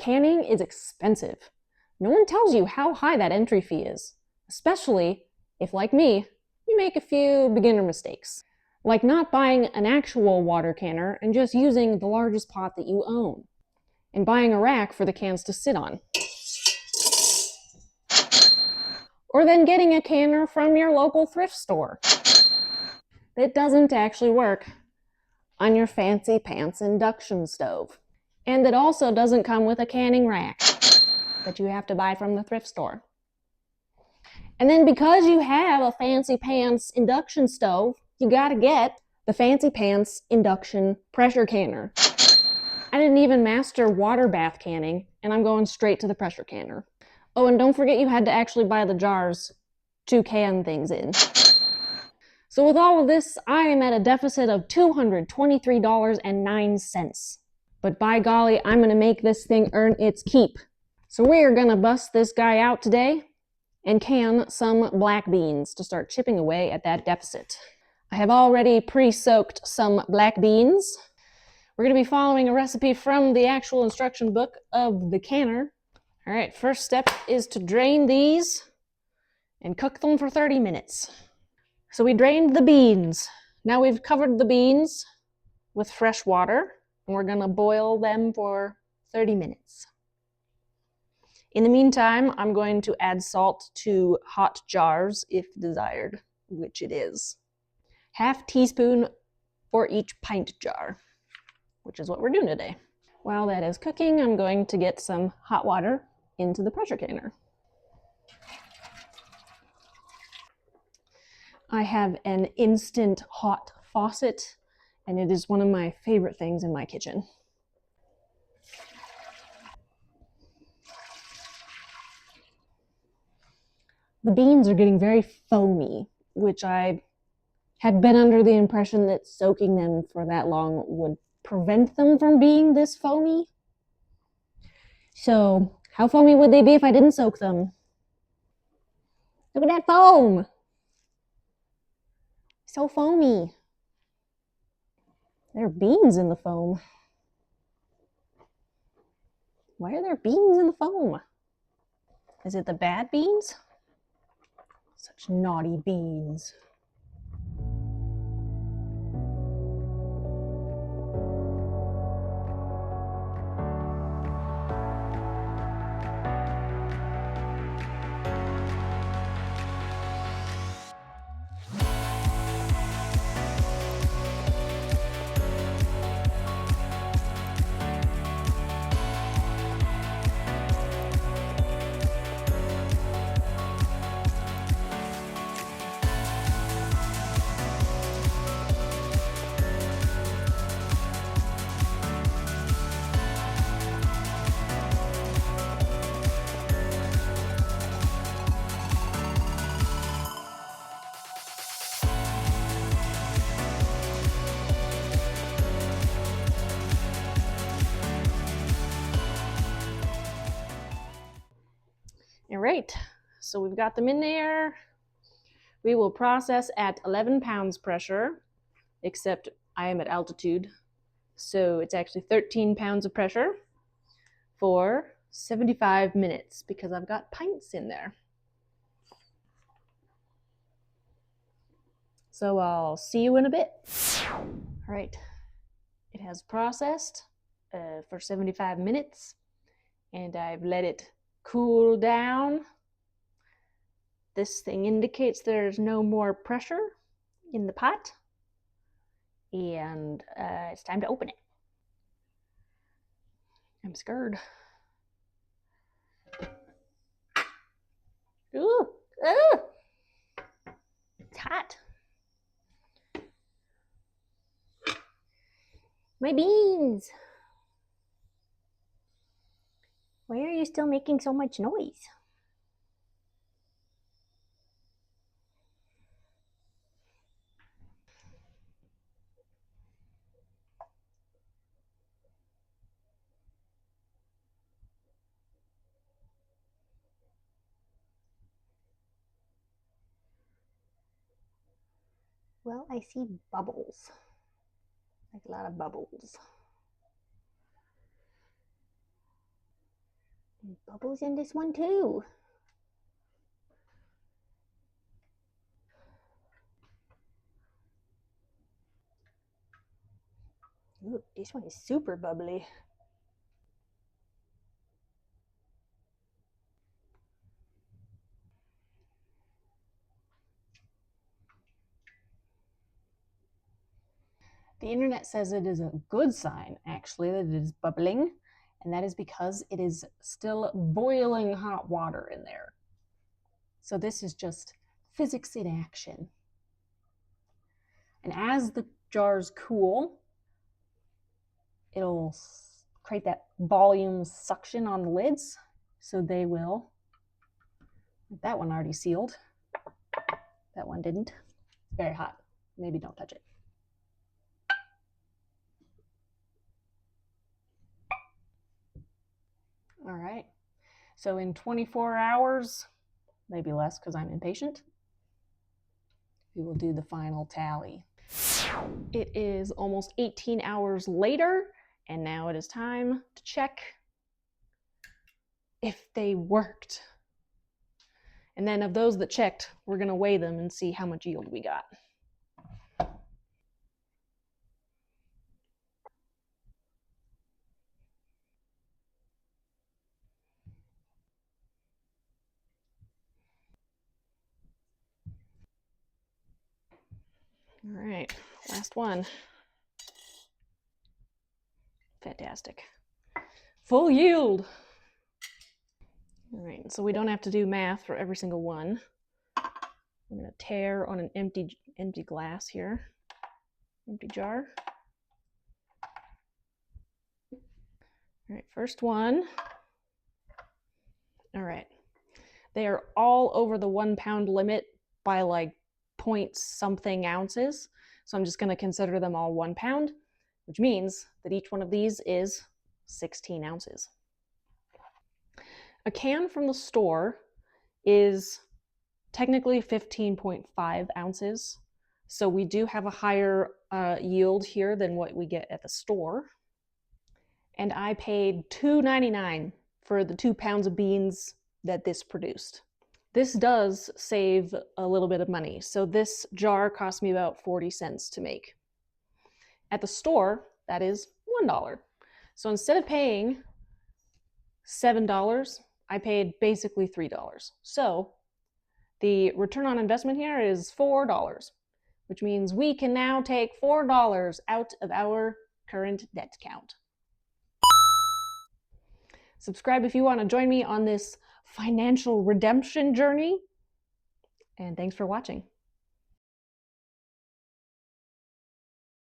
Canning is expensive. No one tells you how high that entry fee is, especially if, like me, you make a few beginner mistakes, like not buying an actual water canner and just using the largest pot that you own, and buying a rack for the cans to sit on. Or then getting a canner from your local thrift store. It doesn't actually work on your fancy pants induction stove. And it also doesn't come with a canning rack that you have to buy from the thrift store. And then because you have a fancy pants induction stove, you gotta get the fancy pants induction pressure canner. I didn't even master water bath canning, and I'm going straight to the pressure canner. Oh, and don't forget you had to actually buy the jars to can things in. So with all of this, I am at a deficit of $223.09. But by golly, I'm gonna make this thing earn its keep. So we are gonna bust this guy out today and can some black beans to start chipping away at that deficit. I have already pre-soaked some black beans. We're gonna be following a recipe from the actual instruction book of the canner. All right, first step is to drain these and cook them for 30 minutes. So we drained the beans. Now we've covered the beans with fresh water, and we're gonna boil them for 30 minutes. In the meantime, I'm going to add salt to hot jars if desired, which it is. Half teaspoon for each pint jar, which is what we're doing today. While that is cooking, I'm going to get some hot water into the pressure canner. I have an instant hot faucet, and it is one of my favorite things in my kitchen. The beans are getting very foamy, which I had been under the impression that soaking them for that long would prevent them from being this foamy. So, how foamy would they be if I didn't soak them? Look at that foam! So foamy. There are beans in the foam. Why are there beans in the foam? Is it the bad beans? Such naughty beans. All right, so we've got them in there. We will process at 11 pounds pressure, except I am at altitude, so it's actually 13 pounds of pressure for 75 minutes because I've got pints in there. So I'll see you in a bit. All right, it has processed for 75 minutes, and I've let it cool down. This thing indicates there's no more pressure in the pot, and it's time to open it. I'm scared. Ooh, ooh, it's hot. My beans. Why are you still making so much noise? Well, I see bubbles. Like a lot of bubbles. Bubbles in this one too. Ooh, this one is super bubbly. The internet says it is a good sign, actually, that it is bubbling, and that is because it is still boiling hot water in there. So this is just physics in action. And as the jars cool, it'll create that volume suction on the lids, so they will. That one already sealed. That one didn't. It's very hot. Maybe don't touch it. All right. So in 24 hours, maybe less because I'm impatient, we will do the final tally. It is almost 18 hours later, and now it is time to check if they worked. And then of those that checked, we're going to weigh them and see how much yield we got. All right, last one. Fantastic. Full yield. All right, so we don't have to do math for every single one. I'm going to tear on an empty glass here, empty jar. All right, first one. All right, they are all over the 1 pound limit by like point something ounces. So I'm just going to consider them all 1 pound, which means that each one of these is 16 ounces. A can from the store is technically 15.5 ounces. So we do have a higher yield here than what we get at the store. And I paid $2.99 for the 2 pounds of beans that this produced. This does save a little bit of money. So this jar cost me about 40 cents to make. At the store, that is $1. So instead of paying $7, I paid basically $3. So the return on investment here is $4, which means we can now take $4 out of our current debt count. Subscribe if you want to join me on this financial redemption journey. And thanks for watching.